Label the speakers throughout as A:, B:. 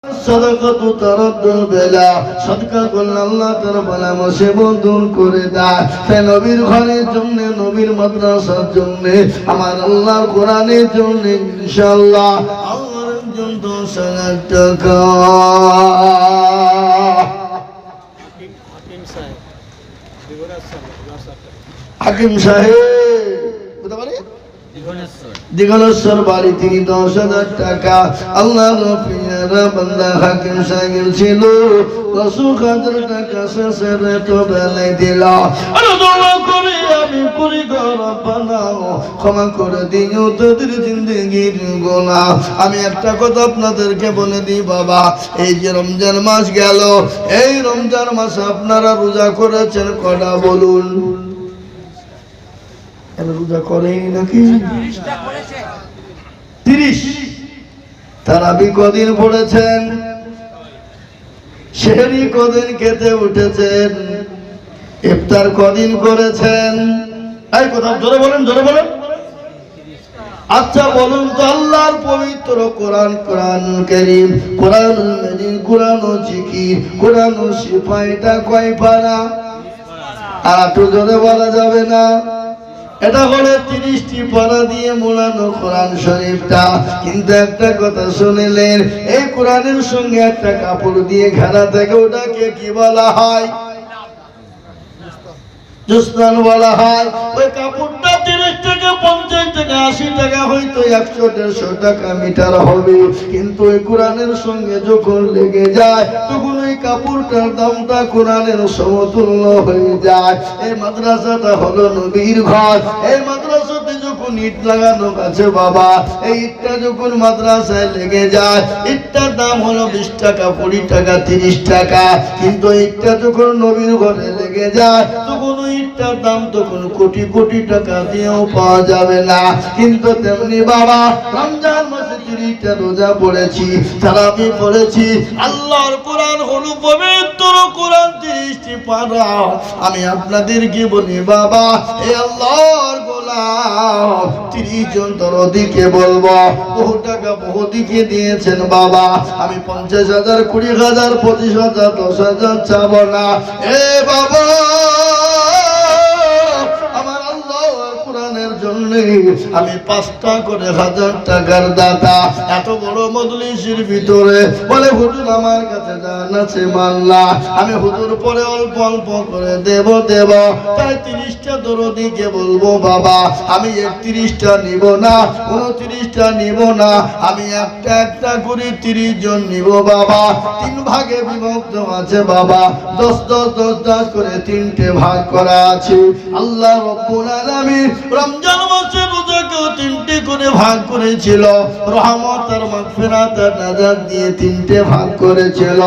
A: সাদাকাতু তারাদ্দুল বেলা, সাদকা করলে আল্লাহ তার বালা মুসিবত দূর করে দেয়। তাই নবীর ঘরের জন্য, নবীর মাদ্রাসার জন্য, আমার আল্লাহর কোরআনের জন্য ইনশাআল্লাহ আল্লাহর একজন 10,000 টাকা। হাকিম সাহেব বুঝতে পারি দিগলেশ্বর বাড়ি থেকে 10,000 টাকা আল্লাহর পিয়ারা বান্দা হাকিম সাহেব ছিল। 10,000 টাকা শেষের তো বেলায় দিল। দোয়া করে আমি করি গো রব্বানা, ক্ষমা করে দিও তোদের জিন্দেগির গুনাহ। আমি একটা কথা আপনাদেরকে বলে দিই বাবা, এই যে রমজান মাস গেল, এই রমজান মাসে আপনারা রোজা করেছেন কটা বলুন? রোজা করেনি নাকি? 30। তারাবি কদিন পড়েছেন? সেহরি কদিন খেতে উঠেছেন? ইফতার কদিন করেছেন? এই কথা জোরে বলেন, জোরে বলেন। আচ্ছা বলুন তো, আল্লাহর পবিত্র কোরআন, কোরআন কারীম, কোরআন মাজিদ, কোরআন ও জিকির, কোরআন ও শিফা, এটা কয় পারা? আর একটু জোরে বলা যাবে না? এটা হলো 30টি পারা দিয়ে মোড়ানো কোরআন শরীফটা। কিন্তু একটা কথা শুনলেন, এই কোরআনের সঙ্গে একটা কাপড় দিয়ে ঘেরা থাকে, ওটাকে কি বলা হয়? জুসনান বলা হয়। ওই কাপড়টা 30 টাকা, 50 টাকা, 80 টাকা, হয়তো 100-150 টাকা মিটার হবে। কিন্তু ওই কোরআনের সঙ্গে যখন লেগে যায়, তখন ওই কাপড়টার দামটা কোরআনের সমতুল্য হয়ে যায়। এই মাদ্রাসাটা হলো নবীর ঘর। এই মাদ্রাসাতে যখন ইট লাগানো আছে বাবা, এই ইটটা যখন মাদ্রাসায় লেগে যায়, ইটটার দাম হলো 20 টাকা, 20 টাকা, 30 টাকা। কিন্তু ইটটা যখন নবীর ঘরে লেগে যায়, তখন ওই ইটটার দাম তখন কোটি কোটি টাকা দিয়েও পাওয়া যাবে না। কিন্তু তেমনি বাবা, রমজান মাসে 30টা রোজা পড়েছি, তারাবি পড়েছি, আল্লাহর কোরআন হলো পবিত্র কোরআন, 30টি পারা। আমি আপনাদেরকে বলি বাবা, এই আল্লাহর গোলাম 30 জন দরদিকে বলবো, বহু টাকা বহু দিকে দিয়েছেন বাবা। আমি 50,000, 20,000, 25,000, 10,000 চাবো না। এ বাবা, আমার আল্লাহর কোরআনের জন্য আমি 5টা করে 1000 টাকার দাতা। এত বড় মজলিসের ভিতরে বলে হুজুর আমার কাছে জান আছে মাল্লা, আমি হুজুর পরে অল্প অল্প করে দেব। তাই 30টা দরদিকে বলবো বাবা, আমি 31টা নিব না, 29টা নিব না, আমি একটা একটা করে 30 জন নিব বাবা। 3 ভাগে বিভক্ত আছে বাবা, 10 10 10 10 করে 3টে ভাগ করা আছে। আল্লাহ রাব্বুল আলামিন রমজান মাসে রোজাকে 3টে করে ভাগ করেছিল, রহমত আর মাগফিরাত আর নাজাত দিয়ে 3টে ভাগ করেছিল।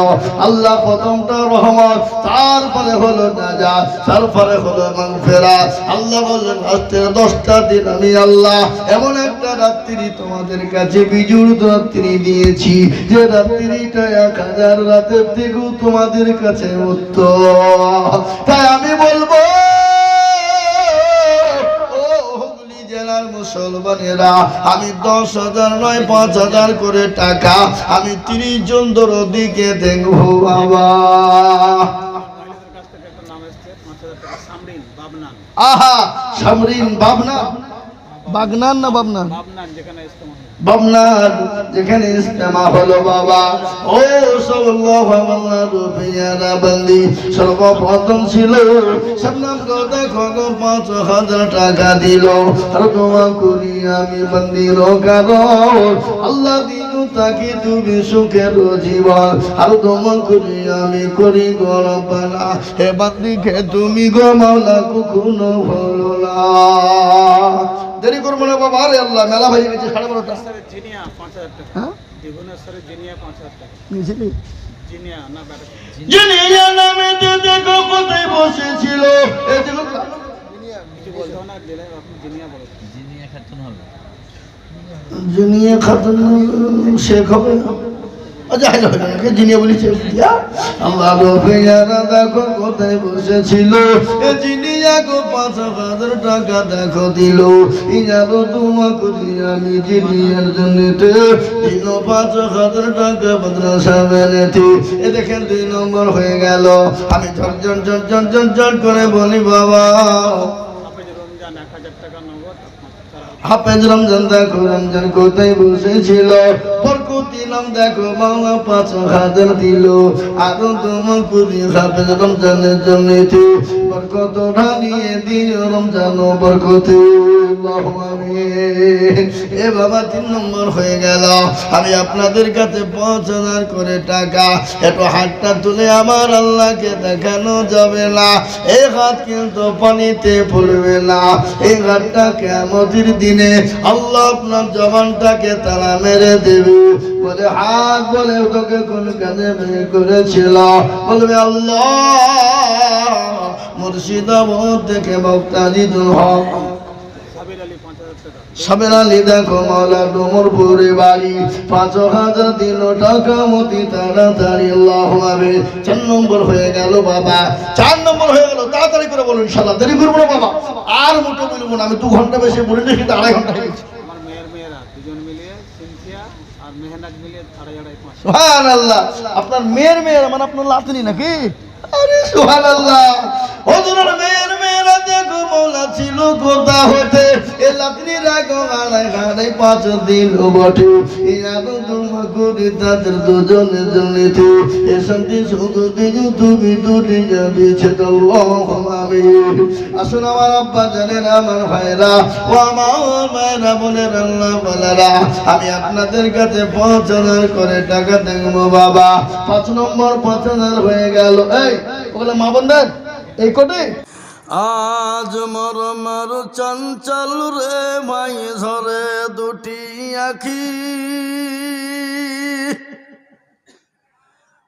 A: আল্লাহ প্রথমটা রহমত, তারপরে হলো নাজাত, তারপরে হলো মাগফিরাত। আল্লাহ বললেন আজকের 10টা দিন আমি আল্লাহ এমন একটা রাত্রি তোমাদের কাছে বিজুর রাত্রি দিয়েছি, যে রাত্রিটা 1000 রাতের থেকেও তোমাদের কাছে উত্তম। তাই আমি বলবো, জেলার মুসলমানেরা, আমি 10,000 নয় 5,000 করে টাকা আমি 30 জন দরদিকে দেখবো বাবা। আহা, সামরিন বাবনা, বাগনান না বাবনা, বাবনার যেখানে ইস্তেমা হলো বাবা। ও সাল্লাল্লাহু আলাইহি বান্দি, সর্বপ্রথম ছিল সামনাম কথা খগ 5,000 টাকা দিল। আর দোয়া করি আমি বান্দির কারণ আল্লাহ দিন তাকে তুমি সুখের জীবন। আর দোয়া করি আমি করি গো রব্বানা, হে বান্দিকে তুমি গো মাওলা কখনো ভুলো না। দেরি করবো না বাবা, আরে আল্লাহ মেলা হয়ে গেছে 12:30টা। হ্যাঁ জিনিয়া নামে দেখো কোথায় বসেছিল, জিনিয়া খাতুন শেখ হবে। যাই না জিনিয়া বলেছে আল্লাহ রফিয়ারা দেখো কোথায় বসেছিল এ জিনিয়া গো 5,000 টাকা দেখো দিল ইনারো তোমাকে আমি জিনিয়ার জন্যতে দিল 5,000 টাকা মাদ্রাসা মেনেছি এ দেখেন 2 নম্বর হয়ে গেল আমি ঝরঝর ঝরঝর ঝরঝর করে বলি বাবা হাফেজ রমজান দেখো রমজান কোথায় বসেছিল বরকতি নাম দেখো মাওলা 5,000 দিল আরো তোমাকে দিয়ে হাফেজ রমজানের জন্য বরকত ঢালিয়ে দিও রমজান বরকতি এ বাবা 3 নম্বর হয়ে গেল আমি আপনাদের কাছে 5,000 করে টাকা একটু হাতটা তুলে আমার আল্লাহকে দেখানো যাবে না এই হাত কিন্তু পানিতে পড়বে না এই হাতটা কিয়ামতের দিনে আল্লাহ আপনার জবানটাকে তালা মেরে দেবে বলে হাত বলে তোকে কোন কাজে বের করেছিল বলবে আল্লাহ মুর্শিদাবাদ থেকে মুক্তাদিদুল হক সাবের আলী দেখো মাওলা ডোমরপুরে বাড়ি 5,000 দিল টাকা মতি তাড়াতাড়ি আল্লাহু আকবার 4 নম্বর হয়ে গেল বাবা 4 নম্বর হয়ে গেল তাড়াতাড়ি করে বলুন ইনশাআল্লাহ দেরি করব না বাবা আর মোটো বলবো না আমি 2 ঘন্টা বেশি বলে দেখি 2.5 ঘন্টা হয়ে গেছে আমার মেয়েরা দুজন মিলিয়ে সিনথিয়া আর মেহনাজ মিলিয়ে 2.5 সুবহানাল্লাহ আপনার মেয়েরা মানে আপনার লাতনি নাকি আরে সুবহানাল্লাহ হুজুরের মেয়েরা দেখো মওলা ছিল কোথা হতে এ লাতনি রাগো গাড়াই 5 দিন বটে ইয়াদু তোমাকে তাদের দুজনের জন্যতে এ শান্তি শুধু দিও তুমি দুনিয়া দিয়েছে তো আল্লাহুম্মা আমিন আসুন আমার আব্বা জানেন আমার ভাইরা ও আমার মায়েরা বোনেরা আল্লাহ বলারা আমি আপনাদের কাছে 5,000 করে টাকা দেব বাবা 5 নম্বর 5,000 হয়ে গেল এই ওগুলা মা বোনদের এই কোটে আজ মরমর চঞ্চল রে ভাই ঝরে দুটি আখি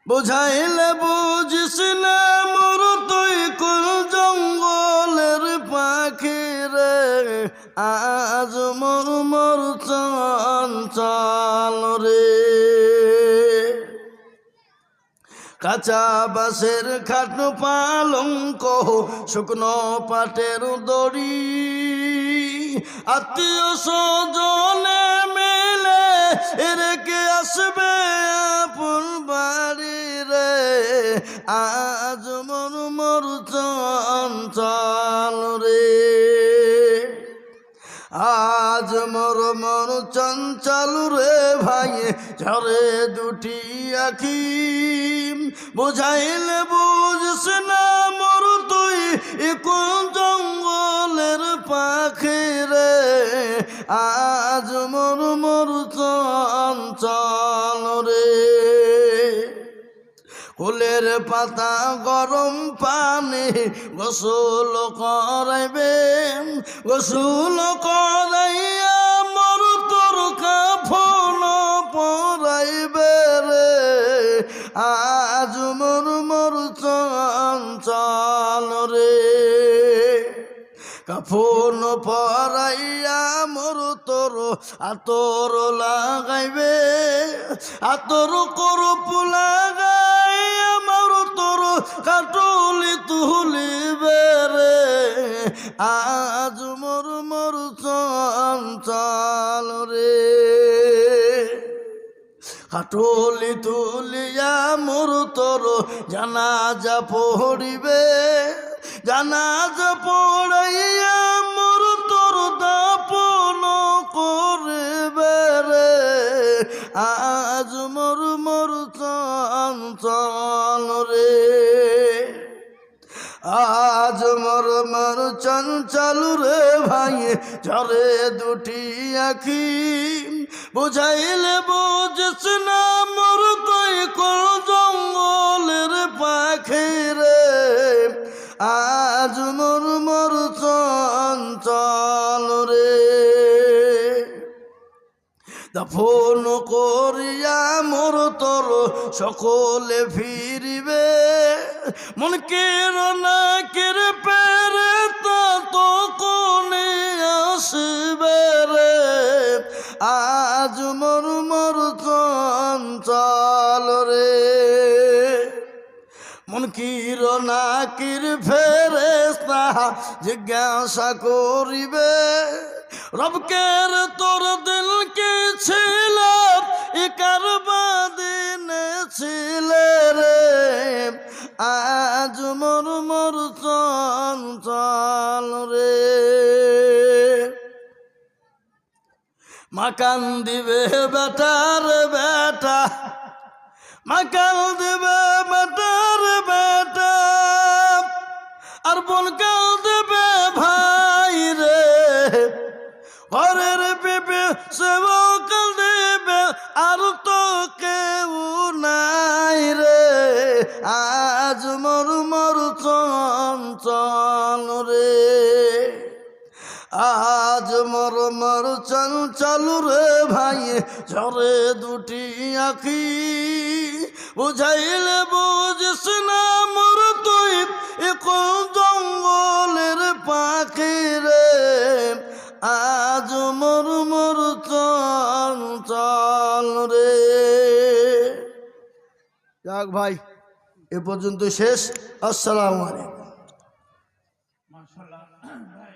A: বুঝাইলে বুঝিস না মোর তুই কোন জঙ্গলের পাখি রে আজ মরমর চঞ্চল রে কাঁচা বাঁশের খাটো পালঙ্ক শুকনো পাটের দড়ি আত্মীয় স্বজনে মিলে রেখে আসবে আপন বাড়ি রে আজ মরমর চঞ্চল রে আজ মরমর চঞ্চল রে ভাই ঝরে দুটি আখি বুঝাইলে বুঝিস না মোর তুই কোন জঙ্গলের পাখি রে আজ মরমর চঞ্চল রে ফুলের পাতা গরম পানি গোসল করাইবে গোসল করাইয়া মর তোর কাফন পরাইবে রে আজ মরমর চঞ্চল রে কাফন পরাইয়া মর তোর আতর লাগাইবে আতর করপ লাগাইয়া মর তোর কাটলি তুলিবে রে আজ মরমর চঞ্চল রে কাটলি তুলিয়া মোর তোর জানাজা পড়িবে জানাজা পড়াইয়া মোর তোর দাপন করবে রে আজ মরমর চঞ্চল রে আজ মরমর চঞ্চল রে ভাই ঝরে দুটি আখি বুঝাইলে বুঝিস না মোর তুই কোন জঙ্গলের পাখি রে আজ মরমর চঞ্চল রে দাফন করিয়া মোর তোর সকলে ফিরিবে মনকে রনাকের পেরে তো কোনে আসবে রে আজ মরমর চঞ্চল মুনকির ও নাকির ফেরেশতা জিজ্ঞাসা করিবে রবকের তোর দিল কি ছিল ইকার বাদিনে ছিলে রে আজ মোর মোর চঞ্চল রে মাকান দিবে বেটার বেটা মাকাল দিবে বেটার বেটা আর বলকাল দিবে ভাই রে ঘরের পেপে সেবকাল দিবে আর তো কেউ নাই রে আজ মোর মোর চঞ্চল রে আজ মোর মোর চঞ্চল রে ভাই ঝরে দুটি আখি বুঝাইলে বুঝিস না মোর তুই কোন জঙ্গলের পাখি রে আজ মোর মোর চঞ্চল রে যাক ভাই এ পর্যন্ত শেষ। আসসালামু আলাইকুম।
B: মাশাআল্লাহ ভাই